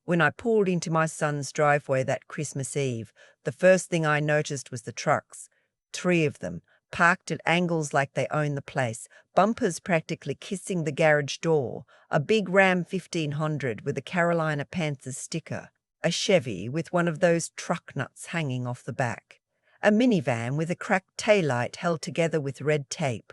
When I pulled into my son's driveway that Christmas Eve, the first thing I noticed was the trucks. 3 of them, parked at angles like they own the place, bumpers practically kissing the garage door, a big Ram 1500 with a Carolina Panthers sticker, a Chevy with one of those truck nuts hanging off the back, a minivan with a cracked taillight held together with red tape.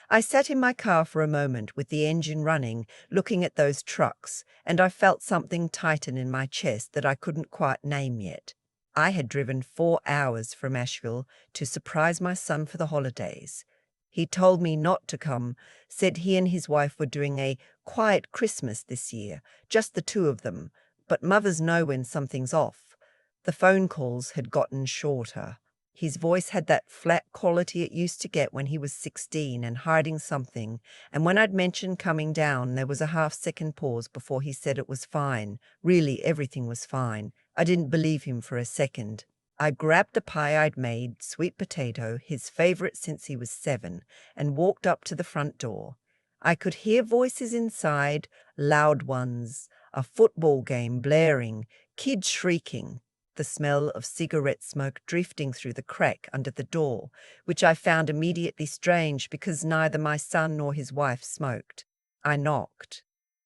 I sat in my car for a moment with the engine running, looking at those trucks, and I felt something tighten in my chest that I couldn't quite name yet. I had driven 4 hours from Asheville to surprise my son for the holidays. He told me not to come, said he and his wife were doing a quiet Christmas this year, just the 2 of them, but mothers know when something's off. The phone calls had gotten shorter. His voice had that flat quality it used to get when he was 16 and hiding something, and when I'd mentioned coming down, there was a half-second pause before he said it was fine. Really, everything was fine. I didn't believe him for a second. I grabbed a pie I'd made, sweet potato, his favorite since he was 7, and walked up to the front door. I could hear voices inside, loud ones, a football game blaring, kids shrieking, the smell of cigarette smoke drifting through the crack under the door, which I found immediately strange because neither my son nor his wife smoked. I knocked,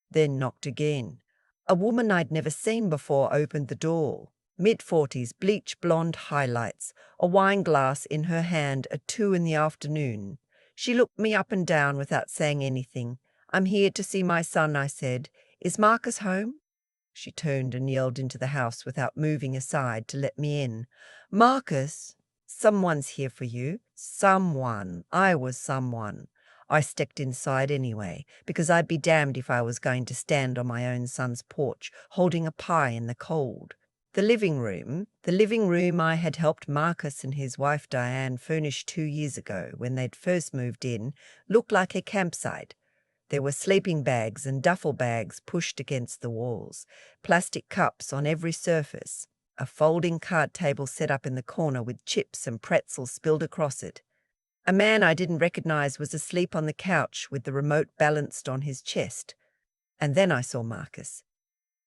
then knocked again. A woman I'd never seen before opened the door. Mid-40s, bleach blonde highlights, a wine glass in her hand at 2 in the afternoon. She looked me up and down without saying anything. "I'm here to see my son," I said. "Is Marcus home?" She turned and yelled into the house without moving aside to let me in. "Marcus, someone's here for you." Someone. I was someone. I stepped inside anyway, because I'd be damned if I was going to stand on my own son's porch, holding a pie in the cold. The living room I had helped Marcus and his wife Diane furnish 2 years ago when they'd first moved in, looked like a campsite. There were sleeping bags and duffel bags pushed against the walls, plastic cups on every surface, a folding card table set up in the corner with chips and pretzels spilled across it. A man I didn't recognize was asleep on the couch with the remote balanced on his chest. And then I saw Marcus.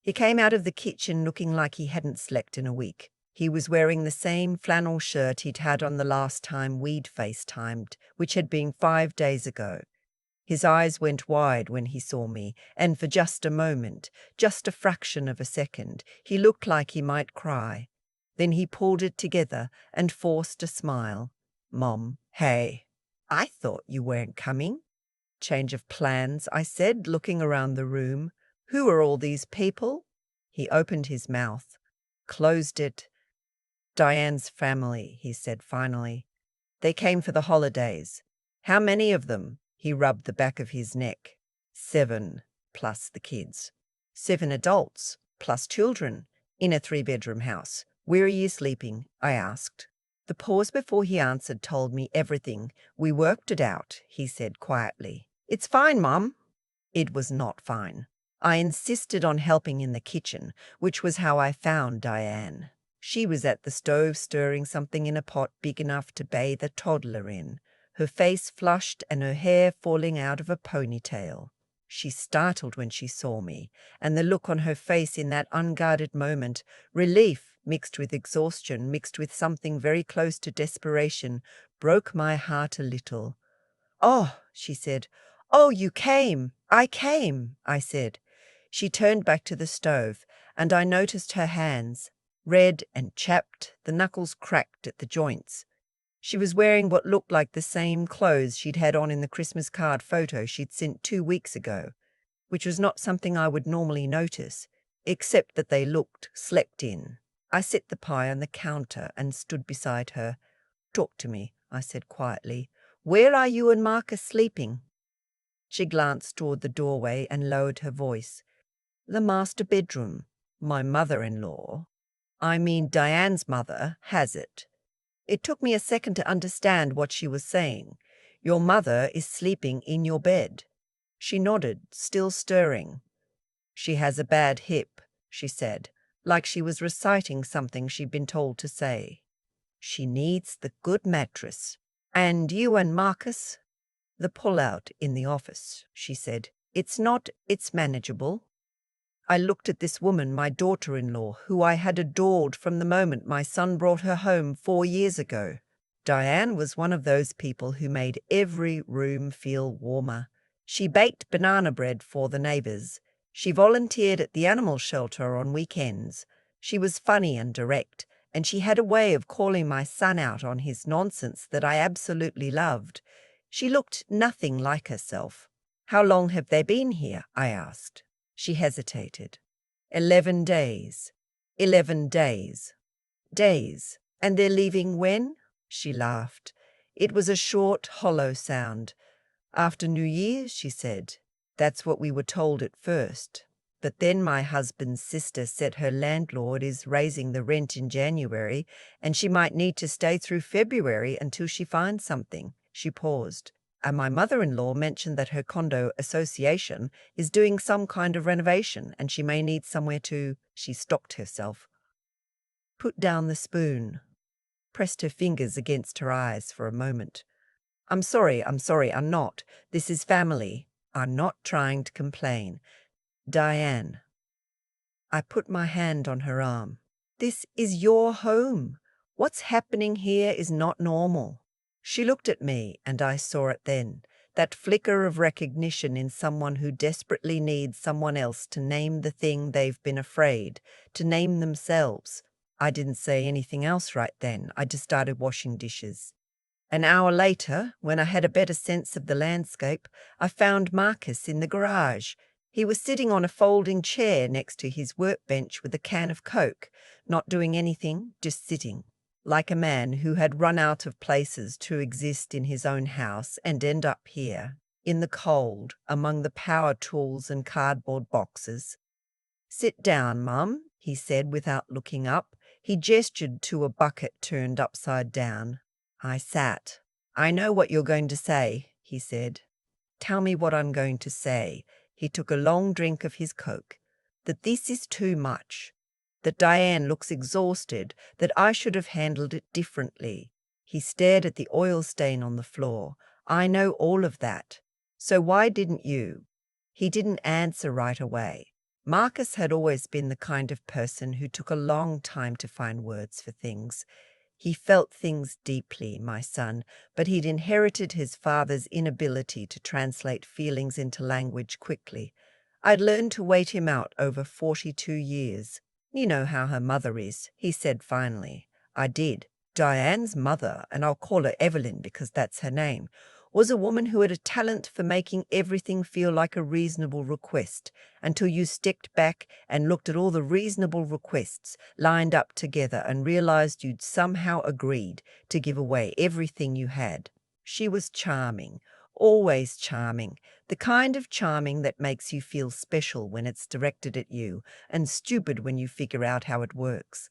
He came out of the kitchen looking like he hadn't slept in a week. He was wearing the same flannel shirt he'd had on the last time we'd FaceTimed, which had been 5 days ago. His eyes went wide when he saw me, and for just a moment, just a fraction of a second, he looked like he might cry. Then he pulled it together and forced a smile. "Mom, hey, I thought you weren't coming." "Change of plans," I said, looking around the room. "Who are all these people?" He opened his mouth, closed it. "Diane's family," he said finally. "They came for the holidays." "How many of them?" He rubbed the back of his neck. 7, plus the kids. 7 adults, plus children, in a 3-bedroom house. "Where are you sleeping?" I asked. The pause before he answered told me everything. "We worked it out," he said quietly. "It's fine, Mom." It was not fine. I insisted on helping in the kitchen, which was how I found Diane. She was at the stove stirring something in a pot big enough to bathe a toddler in, her face flushed and her hair falling out of a ponytail. She startled when she saw me, and the look on her face in that unguarded moment, relief mixed with exhaustion, mixed with something very close to desperation, broke my heart a little. "Oh," she said. "Oh, you came." "I came," I said. She turned back to the stove, and I noticed her hands, red and chapped, the knuckles cracked at the joints. She was wearing what looked like the same clothes she'd had on in the Christmas card photo she'd sent 2 weeks ago, which was not something I would normally notice, except that they looked slept in. I set the pie on the counter and stood beside her. "Talk to me," I said quietly. "Where are you and Marcus sleeping?" She glanced toward the doorway and lowered her voice. "The master bedroom. My mother-in-law, I mean Diane's mother, has it." It took me a second to understand what she was saying. "Your mother is sleeping in your bed." She nodded, still stirring. "She has a bad hip," she said, like she was reciting something she'd been told to say. "She needs the good mattress." "And you and Marcus?" "The pull-out in the office," she said. "It's manageable." I looked at this woman, my daughter-in-law, who I had adored from the moment my son brought her home 4 years ago. Diane was one of those people who made every room feel warmer. She baked banana bread for the neighbors. She volunteered at the animal shelter on weekends. She was funny and direct, and she had a way of calling my son out on his nonsense that I absolutely loved. She looked nothing like herself. "How long have they been here?" I asked. She hesitated. 11 days. 11 days. Days. And they're leaving when? She laughed. It was a short, hollow sound. "After New Year's," she said. "That's what we were told at first. But then my husband's sister said her landlord is raising the rent in January, and she might need to stay through February until she finds something." She paused. "And my mother-in-law mentioned that her condo association is doing some kind of renovation, and she may need somewhere to—" She stopped herself, put down the spoon, pressed her fingers against her eyes for a moment. I'm sorry, I'm not. This is family. I'm not trying to complain. Diane." I put my hand on her arm. "This is your home. What's happening here is not normal." She looked at me, and I saw it then, that flicker of recognition in someone who desperately needs someone else to name the thing they've been afraid to name themselves. I didn't say anything else right then. I just started washing dishes. An hour later, when I had a better sense of the landscape, I found Marcus in the garage. He was sitting on a folding chair next to his workbench with a can of Coke, not doing anything, just sitting, like a man who had run out of places to exist in his own house and end up here, in the cold, among the power tools and cardboard boxes. "Sit down, Mum," he said without looking up. He gestured to a bucket turned upside down. I sat. "I know what you're going to say," he said. "Tell me what I'm going to say." He took a long drink of his Coke. "That this is too much. That Diane looks exhausted. That I should have handled it differently." He stared at the oil stain on the floor. "I know all of that. So why didn't you?" He didn't answer right away. Marcus had always been the kind of person who took a long time to find words for things. He felt things deeply, my son, but he'd inherited his father's inability to translate feelings into language quickly. I'd learned to wait him out over 42 years. "You know how her mother is," he said finally. I did. Diane's mother, and I'll call her Evelyn because that's her name, was a woman who had a talent for making everything feel like a reasonable request until you stepped back and looked at all the reasonable requests lined up together and realized you'd somehow agreed to give away everything you had. She was charming, always charming, the kind of charming that makes you feel special when it's directed at you and stupid when you figure out how it works.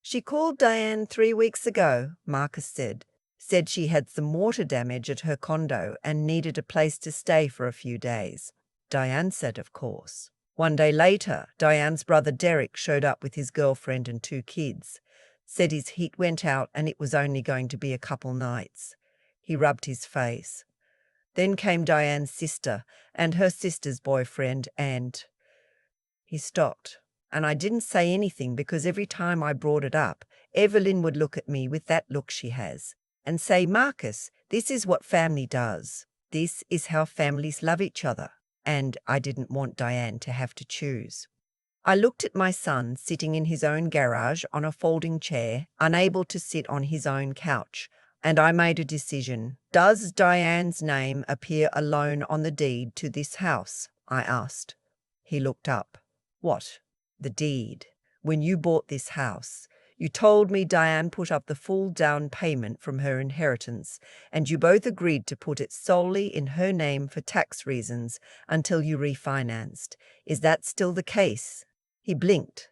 "She called Diane 3 weeks ago," Marcus said. "Said she had some water damage at her condo and needed a place to stay for a few days." Diane said, of course. One day later, Diane's brother Derek showed up with his girlfriend and 2 kids. Said his heat went out and it was only going to be a couple nights. He rubbed his face. Then came Diane's sister and her sister's boyfriend and... He stopped, and I didn't say anything because every time I brought it up, Evelyn would look at me with that look she has and say, "Marcus, this is what family does. This is how families love each other." And I didn't want Diane to have to choose. I looked at my son sitting in his own garage on a folding chair, unable to sit on his own couch, and I made a decision. "Does Diane's name appear alone on the deed to this house?" I asked. He looked up. "What? The deed? When you bought this house, you told me Diane put up the full down payment from her inheritance, and you both agreed to put it solely in her name for tax reasons until you refinanced. Is that still the case?" He blinked.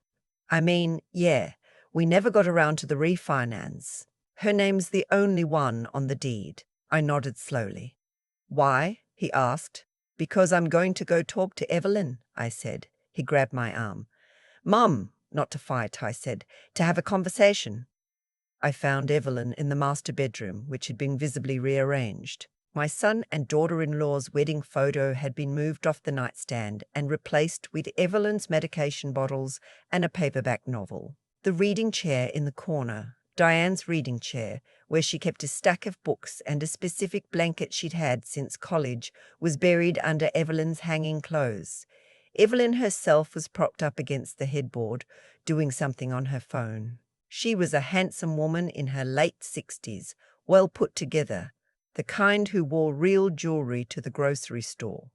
"I mean, yeah, we never got around to the refinance. Her name's the only one on the deed." I nodded slowly. "Why?" he asked. "Because I'm going to go talk to Evelyn," I said. He grabbed my arm. "Mum," not to fight, I said, "to have a conversation." I found Evelyn in the master bedroom, which had been visibly rearranged. My son and daughter-in-law's wedding photo had been moved off the nightstand and replaced with Evelyn's medication bottles and a paperback novel. The reading chair in the corner, Diane's reading chair, where she kept a stack of books and a specific blanket she'd had since college, was buried under Evelyn's hanging clothes. Evelyn herself was propped up against the headboard, doing something on her phone. She was a handsome woman in her late 60s, well put together, the kind who wore real jewelry to the grocery store.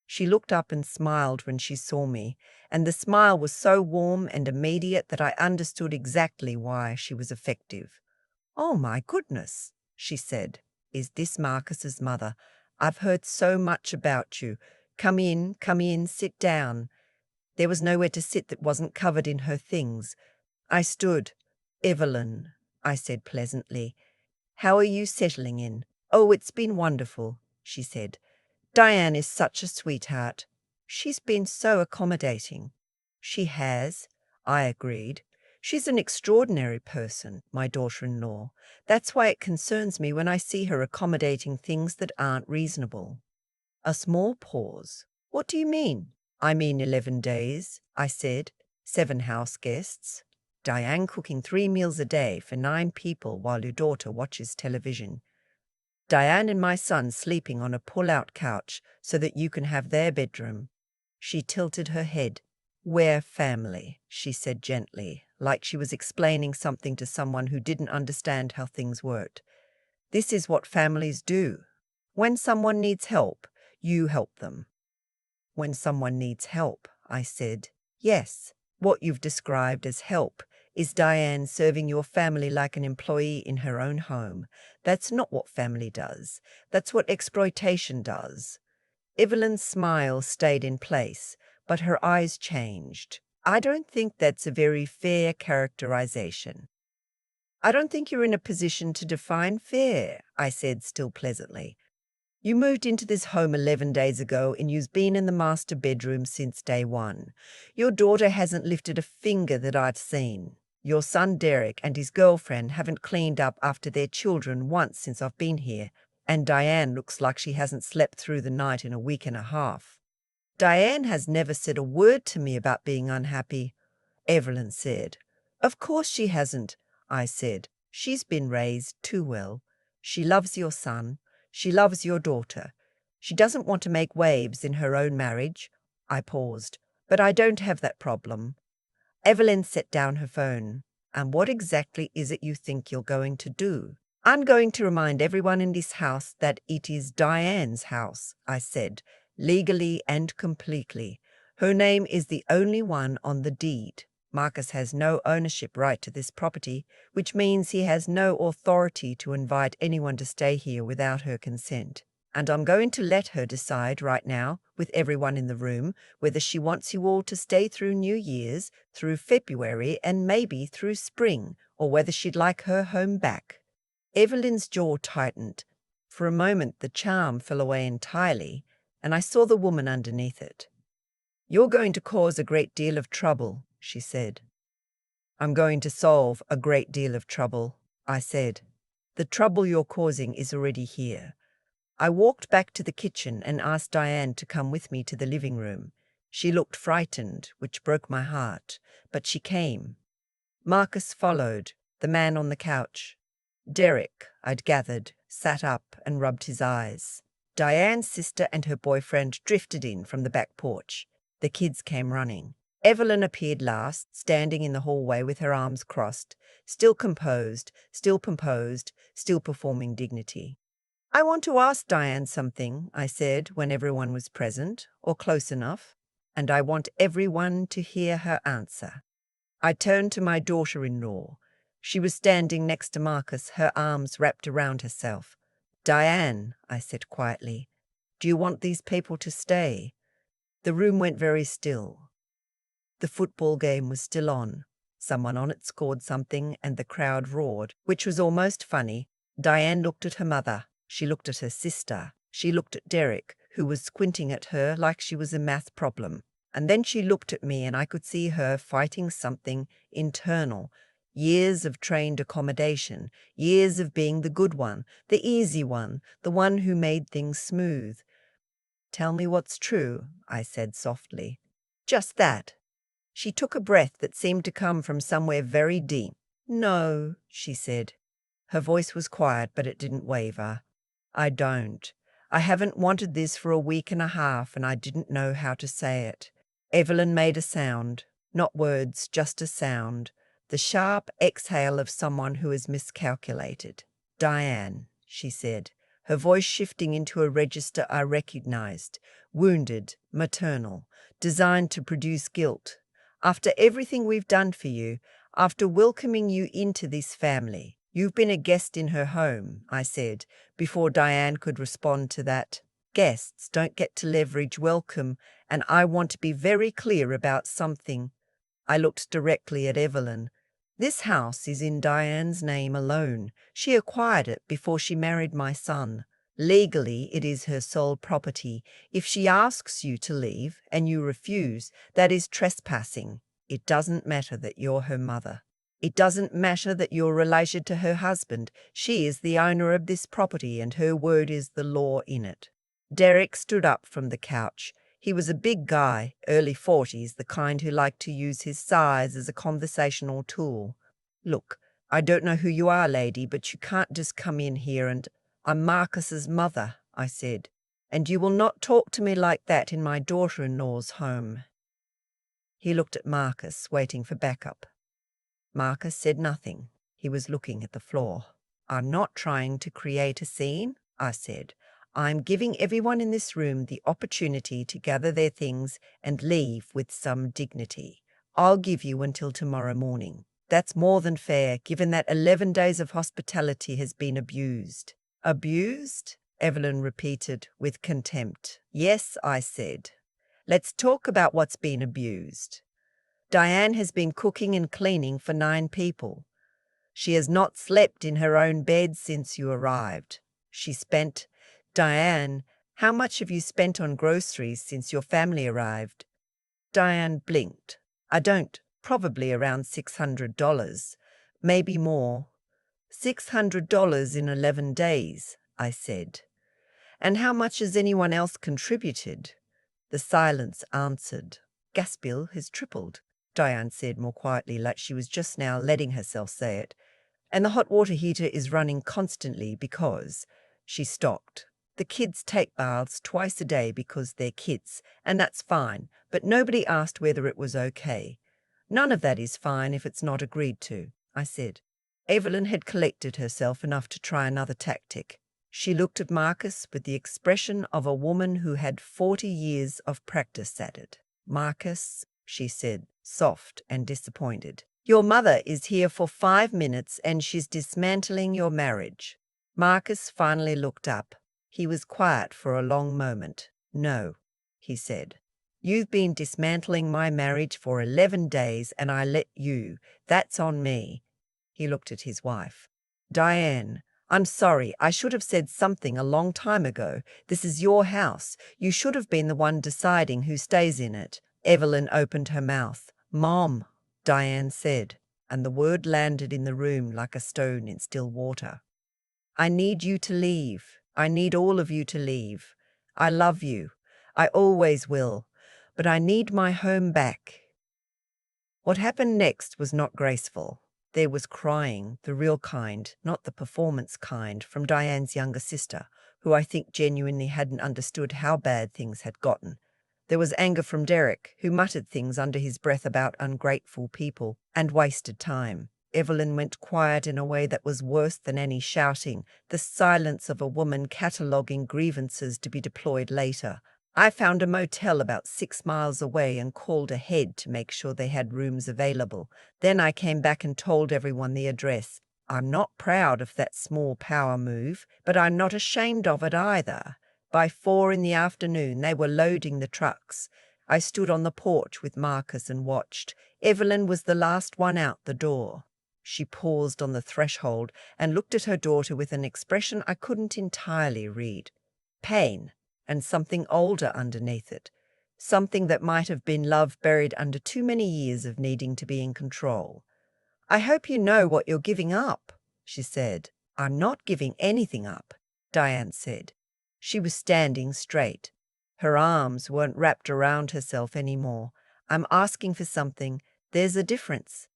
She looked up and smiled when she saw me, and the smile was so warm and immediate that I understood exactly why she was effective. "Oh, my goodness," she said. "Is this Marcus's mother? I've heard so much about you. Come in, sit down." There was nowhere to sit that wasn't covered in her things. I stood. "Evelyn," I said pleasantly, "how are you settling in?" "Oh, it's been wonderful," she said. "Diane is such a sweetheart. She's been so accommodating." "She has," I agreed. "She's an extraordinary person, my daughter-in-law. That's why it concerns me when I see her accommodating things that aren't reasonable." A small pause. "What do you mean?" "I mean 11 days," I said. 7 house guests. Diane cooking 3 meals a day for 9 people while your daughter watches television. Diane and my son sleeping on a pull-out couch so that you can have their bedroom." She tilted her head. "We're family," she said gently, like she was explaining something to someone who didn't understand how things worked. "This is what families do. When someone needs help, you help them." "When someone needs help," I said. "Yes, what you've described as help is Diane serving your family like an employee in her own home. That's not what family does. That's what exploitation does." Evelyn's smile stayed in place, but her eyes changed. "I don't think that's a very fair characterization." "I don't think you're in a position to define fair," I said, still pleasantly. "You moved into this home 11 days ago and you've been in the master bedroom since day one. Your daughter hasn't lifted a finger that I've seen. Your son Derek and his girlfriend haven't cleaned up after their children once since I've been here, and Diane looks like she hasn't slept through the night in a week and a half." "Diane has never said a word to me about being unhappy," Evelyn said. "Of course she hasn't," I said. "She's been raised too well. She loves your son. She loves your daughter. She doesn't want to make waves in her own marriage." I paused. "But I don't have that problem." Evelyn set down her phone. "And what exactly is it you think you're going to do?" "I'm going to remind everyone in this house that it is Diane's house," I said, "legally and completely. Her name is the only one on the deed. Marcus has no ownership right to this property, which means he has no authority to invite anyone to stay here without her consent. And I'm going to let her decide right now, with everyone in the room, whether she wants you all to stay through New Year's, through February, and maybe through spring, or whether she'd like her home back." Evelyn's jaw tightened. For a moment the charm fell away entirely, and I saw the woman underneath it. "You're going to cause a great deal of trouble," she said. "I'm going to solve a great deal of trouble," I said. "The trouble you're causing is already here." I walked back to the kitchen and asked Diane to come with me to the living room. She looked frightened, which broke my heart, but she came. Marcus followed, the man on the couch. Derek, I'd gathered, sat up and rubbed his eyes. Diane's sister and her boyfriend drifted in from the back porch. The kids came running. Evelyn appeared last, standing in the hallway with her arms crossed, still composed, still performing dignity. "I want to ask Diane something," I said when everyone was present, or close enough, "and I want everyone to hear her answer." I turned to my daughter-in-law. She was standing next to Marcus, her arms wrapped around herself. "Diane," I said quietly, "do you want these people to stay?" The room went very still. The football game was still on. Someone on it scored something and the crowd roared, which was almost funny. Diane looked at her mother. She looked at her sister. She looked at Derek, who was squinting at her like she was a math problem. And then she looked at me and I could see her fighting something internal. Years of trained accommodation, years of being the good one, the easy one, the one who made things smooth. "Tell me what's true," I said softly. "Just that." She took a breath that seemed to come from somewhere very deep. "No," she said. Her voice was quiet, but it didn't waver. "I don't. I haven't wanted this for a week and a half, and I didn't know how to say it." Evelyn made a sound. Not words, just a sound. The sharp exhale of someone who has miscalculated. "Diane," she said, her voice shifting into a register I recognized. Wounded, maternal, designed to produce guilt. "After everything we've done for you, after welcoming you into this family, you've been a guest in her home," I said, before Diane could respond to that. "Guests don't get to leverage welcome, and I want to be very clear about something." I looked directly at Evelyn. "This house is in Diane's name alone. She acquired it before she married my son. Legally, it is her sole property. If she asks you to leave and you refuse, that is trespassing. It doesn't matter that you're her mother. It doesn't matter that you're related to her husband. She is the owner of this property, and her word is the law in it." Derek stood up from the couch. He was a big guy, early 40s, the kind who liked to use his size as a conversational tool. "Look, I don't know who you are, lady, but you can't just come in here and—" "I'm Marcus's mother," I said, "and you will not talk to me like that in my daughter-in-law's home." He looked at Marcus, waiting for backup. Marcus said nothing. He was looking at the floor. "I'm not trying to create a scene," I said. "I'm giving everyone in this room the opportunity to gather their things and leave with some dignity. I'll give you until tomorrow morning. That's more than fair, given that 11 days of hospitality has been abused." "Abused?" Evelyn repeated with contempt. "Yes," I said. "Let's talk about what's been abused. Diane has been cooking and cleaning for 9 people. She has not slept in her own bed since you arrived. She spent— Diane, how much have you spent on groceries since your family arrived?" Diane blinked. "I don't. Probably around $600. Maybe more." $600 in 11 days, I said. "And how much has anyone else contributed?" The silence answered. "Gas bill has tripled," Diane said more quietly, like she was just now letting herself say it. "And the hot water heater is running constantly because—" She stopped. "The kids take baths twice a day because they're kids, and that's fine, but nobody asked whether it was okay." "None of that is fine if it's not agreed to," I said. Evelyn had collected herself enough to try another tactic. She looked at Marcus with the expression of a woman who had 40 years of practice at it. "Marcus," she said, soft and disappointed, "your mother is here for 5 minutes and she's dismantling your marriage." Marcus finally looked up. He was quiet for a long moment. "No," he said. "You've been dismantling my marriage for 11 days and I let you. That's on me." He looked at his wife. "Diane, I'm sorry. I should have said something a long time ago. This is your house. You should have been the one deciding who stays in it." Evelyn opened her mouth. "Mom," Diane said, and the word landed in the room like a stone in still water. "I need you to leave. I need all of you to leave. I love you. I always will. But I need my home back." What happened next was not graceful. There was crying, the real kind, not the performance kind, from Diane's younger sister, who I think genuinely hadn't understood how bad things had gotten. There was anger from Derek, who muttered things under his breath about ungrateful people and wasted time. Evelyn went quiet in a way that was worse than any shouting, the silence of a woman cataloguing grievances to be deployed later. I found a motel about 6 miles away and called ahead to make sure they had rooms available. Then I came back and told everyone the address. I'm not proud of that small power move, but I'm not ashamed of it either. By 4 in the afternoon, they were loading the trucks. I stood on the porch with Marcus and watched. Evelyn was the last one out the door. She paused on the threshold and looked at her daughter with an expression I couldn't entirely read. Pain. And something older underneath it. Something that might have been love buried under too many years of needing to be in control. I hope you know what you're giving up, she said. I'm not giving anything up, Diane said. She was standing straight. Her arms weren't wrapped around herself anymore. I'm asking for something. There's a difference.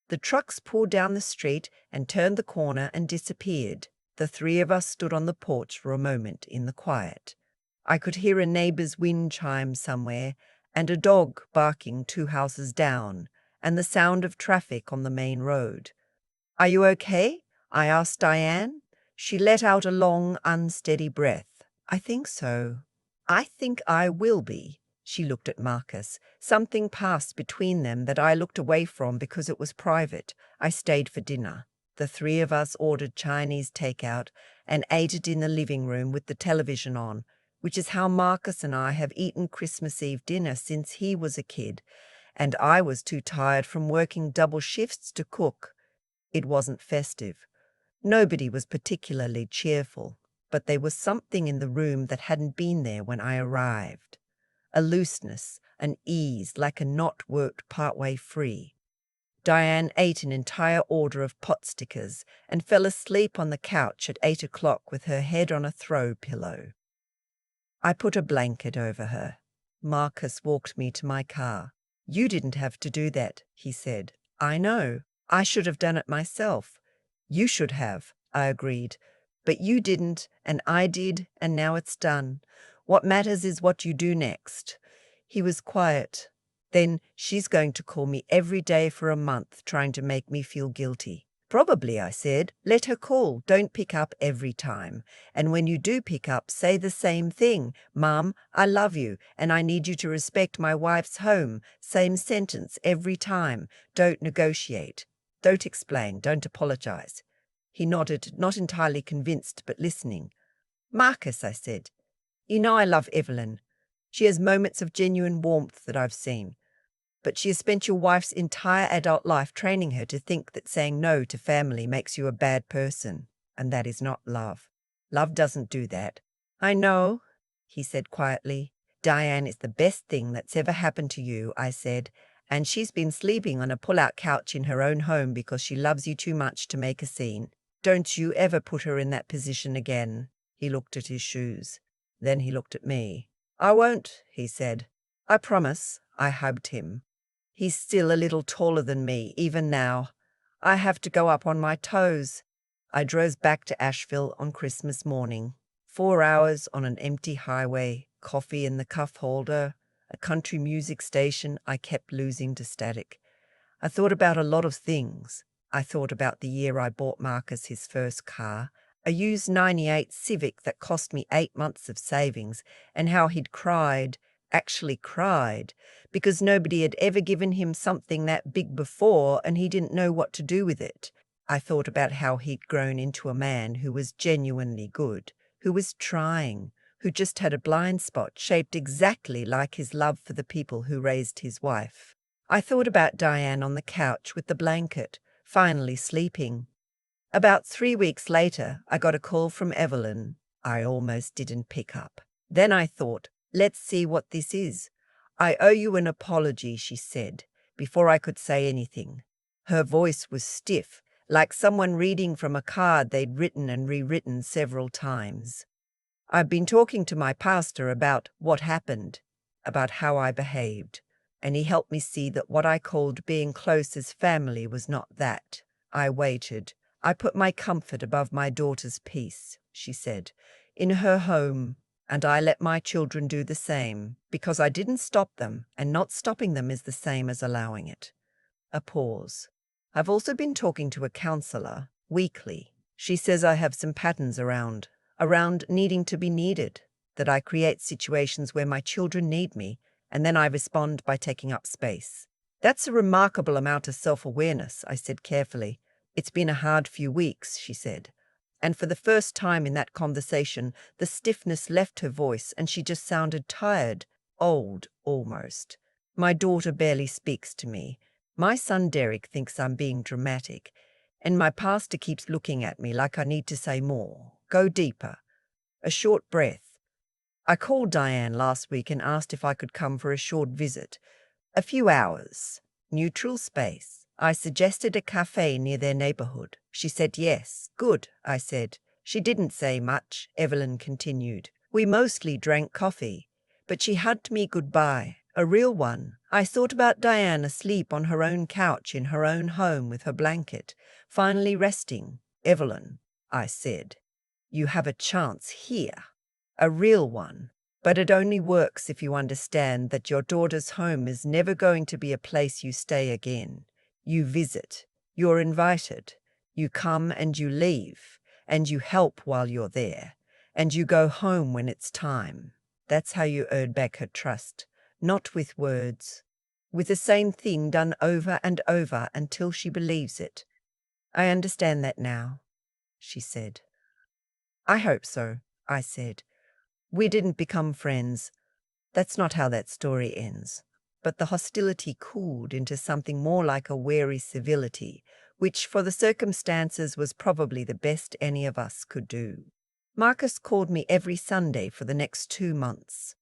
The trucks pulled down the street and turned the corner and disappeared. The three of us stood on the porch for a moment in the quiet. I could hear a neighbor's wind chime somewhere and a dog barking 2 houses down and the sound of traffic on the main road. Are you okay? I asked Diane. She let out a long, unsteady breath. I think so. I think I will be. She looked at Marcus. Something passed between them that I looked away from because it was private. I stayed for dinner. The three of us ordered Chinese takeout and ate it in the living room with the television on, which is how Marcus and I have eaten Christmas Eve dinner since he was a kid, and I was too tired from working double shifts to cook. It wasn't festive. Nobody was particularly cheerful, but there was something in the room that hadn't been there when I arrived. A looseness, an ease, like a knot worked partway free. Diane ate an entire order of pot stickers and fell asleep on the couch at 8 o'clock with her head on a throw pillow. I put a blanket over her. Marcus walked me to my car. You didn't have to do that, he said. I know. I should have done it myself. You should have, I agreed. But you didn't, and I did, and now it's done. What matters is what you do next. He was quiet. Then she's going to call me every day for a month, trying to make me feel guilty. Probably, I said. Let her call. Don't pick up every time. And when you do pick up, say the same thing. Mom, I love you, and I need you to respect my wife's home. Same sentence every time. Don't negotiate. Don't explain. Don't apologize. He nodded, not entirely convinced, but listening. Marcus, I said, you know I love Evelyn. She has moments of genuine warmth that I've seen. But she has spent your wife's entire adult life training her to think that saying no to family makes you a bad person, and that is not love. Love doesn't do that. I know, he said quietly. Diane is the best thing that's ever happened to you, I said, and she's been sleeping on a pull-out couch in her own home because she loves you too much to make a scene. Don't you ever put her in that position again. He looked at his shoes. Then he looked at me. I won't, he said. I promise. I hugged him. He's still a little taller than me, even now. I have to go up on my toes. I drove back to Asheville on Christmas morning. 4 hours on an empty highway, coffee in the cuff holder, a country music station I kept losing to static. I thought about a lot of things. I thought about the year I bought Marcus his first car, a used '98 Civic that cost me 8 months of savings, and how he'd cried, actually cried, because nobody had ever given him something that big before and he didn't know what to do with it. I thought about how he'd grown into a man who was genuinely good, who was trying, who just had a blind spot shaped exactly like his love for the people who raised his wife. I thought about Diane on the couch with the blanket, finally sleeping. About 3 weeks later, I got a call from Evelyn. I almost didn't pick up. Then I thought, let's see what this is. I owe you an apology, she said, before I could say anything. Her voice was stiff, like someone reading from a card they'd written and rewritten several times. I've been talking to my pastor about what happened, about how I behaved, and he helped me see that what I called being close as family was not that. I waited. I put my comfort above my daughter's peace, she said, in her home, and I let my children do the same, because I didn't stop them, and not stopping them is the same as allowing it. A pause. I've also been talking to a counselor, weekly. She says I have some patterns around needing to be needed, that I create situations where my children need me, and then I respond by taking up space. That's a remarkable amount of self-awareness, I said carefully. It's been a hard few weeks, she said. And for the first time in that conversation, the stiffness left her voice and she just sounded tired, old almost. My daughter barely speaks to me. My son Derek thinks I'm being dramatic, and my pastor keeps looking at me like I need to say more, go deeper. A short breath. I called Diane last week and asked if I could come for a short visit. A few hours. Neutral space. I suggested a cafe near their neighborhood. She said yes. Good, I said. She didn't say much, Evelyn continued. We mostly drank coffee, but she hugged me goodbye, a real one. I thought about Diane asleep on her own couch in her own home with her blanket, finally resting. Evelyn, I said, you have a chance here, a real one. But it only works if you understand that your daughter's home is never going to be a place you stay again. You visit, you're invited, you come and you leave, and you help while you're there, and you go home when it's time. That's how you earn back her trust, not with words, with the same thing done over and over until she believes it. I understand that now, she said. I hope so, I said. We didn't become friends. That's not how that story ends. But the hostility cooled into something more like a wary civility, which for the circumstances was probably the best any of us could do. Marcus called me every Sunday for the next 2 months.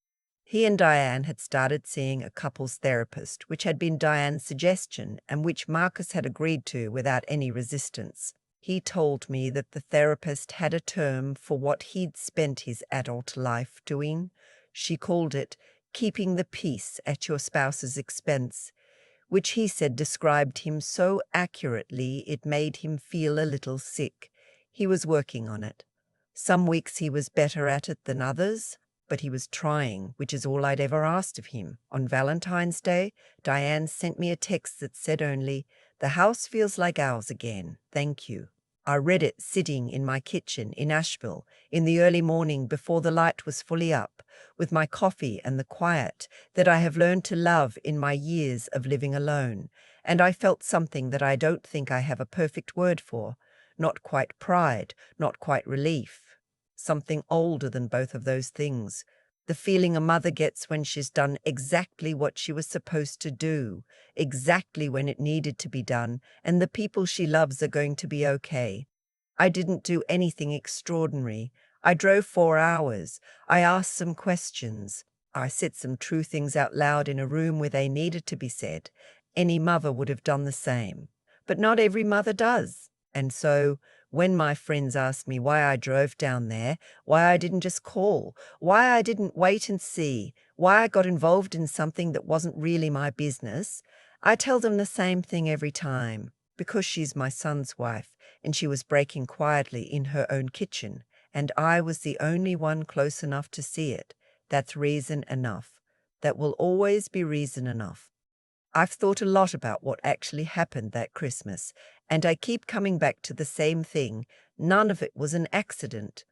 He and Diane had started seeing a couples therapist, which had been Diane's suggestion and which Marcus had agreed to without any resistance. He told me that the therapist had a term for what he'd spent his adult life doing. She called it keeping the peace at your spouse's expense, which he said described him so accurately it made him feel a little sick. He was working on it. Some weeks he was better at it than others, but he was trying, which is all I'd ever asked of him. On Valentine's Day, Diane sent me a text that said only, "The house feels like ours again. Thank you." I read it sitting in my kitchen in Asheville in the early morning before the light was fully up, with my coffee and the quiet that I have learned to love in my years of living alone, and I felt something that I don't think I have a perfect word for, not quite pride, not quite relief, something older than both of those things. The feeling a mother gets when she's done exactly what she was supposed to do, exactly when it needed to be done, and the people she loves are going to be okay. I didn't do anything extraordinary. I drove 4 hours. I asked some questions. I said some true things out loud in a room where they needed to be said. Any mother would have done the same. But not every mother does. And so, when my friends asked me why I drove down there, why I didn't just call, why I didn't wait and see, why I got involved in something that wasn't really my business, I tell them the same thing every time. Because she's my son's wife, and she was breaking quietly in her own kitchen, and I was the only one close enough to see it. That's reason enough. That will always be reason enough. I've thought a lot about what actually happened that Christmas, and I keep coming back to the same thing. None of it was an accident.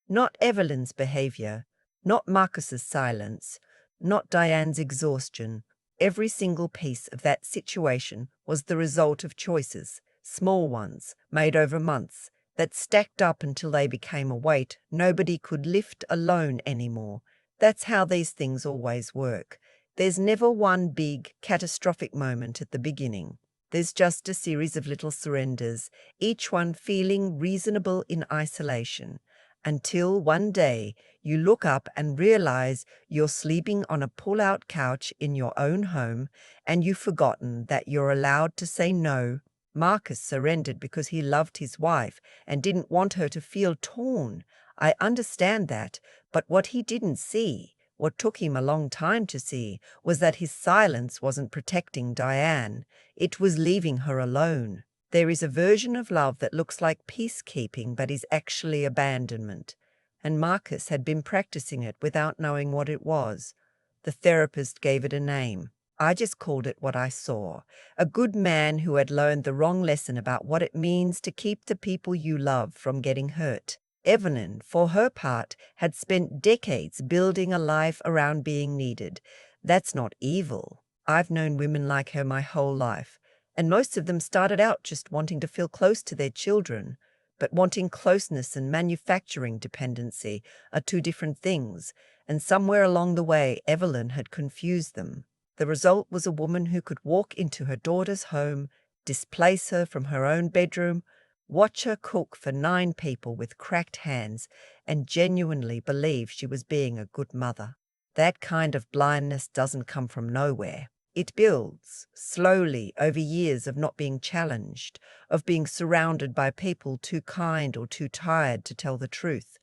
Not Evelyn's behavior, not Marcus's silence, not Diane's exhaustion. Every single piece of that situation was the result of choices, small ones, made over months, that stacked up until they became a weight nobody could lift alone anymore. That's how these things always work. There's never one big, catastrophic moment at the beginning. There's just a series of little surrenders, each one feeling reasonable in isolation, until one day you look up and realize you're sleeping on a pull-out couch in your own home and you've forgotten that you're allowed to say no. Marcus surrendered because he loved his wife and didn't want her to feel torn. I understand that, but what he didn't see, what took him a long time to see, was that his silence wasn't protecting Diane. It was leaving her alone. There is a version of love that looks like peacekeeping but is actually abandonment. And Marcus had been practicing it without knowing what it was. The therapist gave it a name. I just called it what I saw. A good man who had learned the wrong lesson about what it means to keep the people you love from getting hurt. Evelyn, for her part, had spent decades building a life around being needed. That's not evil. I've known women like her my whole life, and most of them started out just wanting to feel close to their children. But wanting closeness and manufacturing dependency are two different things, and somewhere along the way Evelyn had confused them. The result was a woman who could walk into her daughter's home, displace her from her own bedroom, watch her cook for 9 people with cracked hands, and genuinely believe she was being a good mother. That kind of blindness doesn't come from nowhere. It builds, slowly, over years of not being challenged, of being surrounded by people too kind or too tired to tell the truth.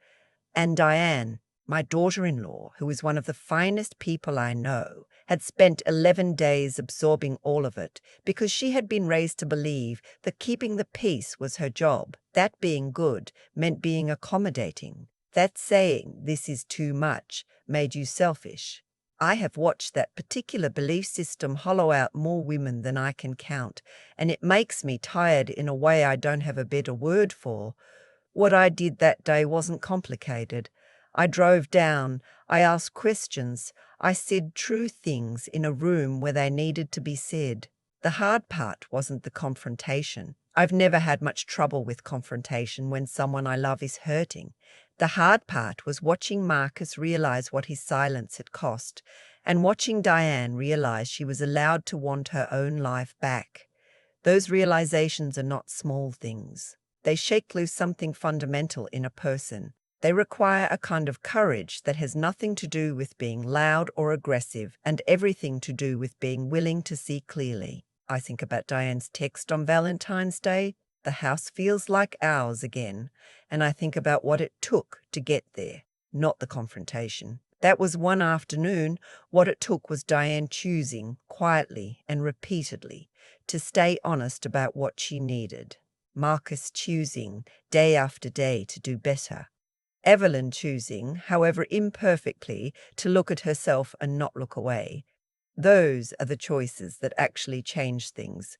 And Diane, my daughter-in-law, who is one of the finest people I know, had spent 11 days absorbing all of it because she had been raised to believe that keeping the peace was her job, that being good meant being accommodating, that saying this is too much made you selfish. I have watched that particular belief system hollow out more women than I can count, and it makes me tired in a way I don't have a better word for. What I did that day wasn't complicated. I drove down, I asked questions, I said true things in a room where they needed to be said. The hard part wasn't the confrontation. I've never had much trouble with confrontation when someone I love is hurting. The hard part was watching Marcus realize what his silence had cost, and watching Diane realize she was allowed to want her own life back. Those realizations are not small things. They shake loose something fundamental in a person. They require a kind of courage that has nothing to do with being loud or aggressive and everything to do with being willing to see clearly. I think about Diane's text on Valentine's Day, "The house feels like ours again," and I think about what it took to get there, not the confrontation. That was one afternoon. What it took was Diane choosing, quietly and repeatedly, to stay honest about what she needed. Marcus choosing, day after day, to do better. Evelyn choosing, however imperfectly, to look at herself and not look away. Those are the choices that actually change things.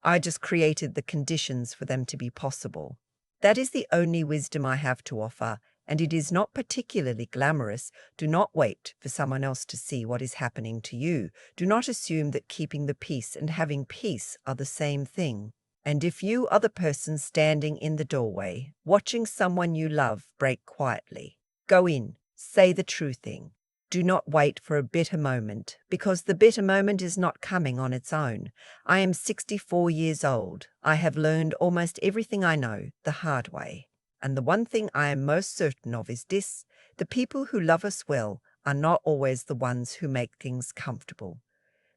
I just created the conditions for them to be possible. That is the only wisdom I have to offer, and it is not particularly glamorous. Do not wait for someone else to see what is happening to you. Do not assume that keeping the peace and having peace are the same thing. And if you are the person standing in the doorway, watching someone you love break quietly, go in, say the true thing. Do not wait for a better moment, because the better moment is not coming on its own. I am 64 years old. I have learned almost everything I know the hard way. And the one thing I am most certain of is this: the people who love us well are not always the ones who make things comfortable.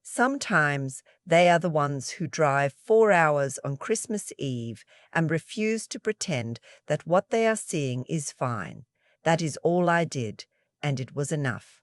Sometimes they are the ones who drive 4 hours on Christmas Eve and refuse to pretend that what they are seeing is fine. That is all I did, and it was enough.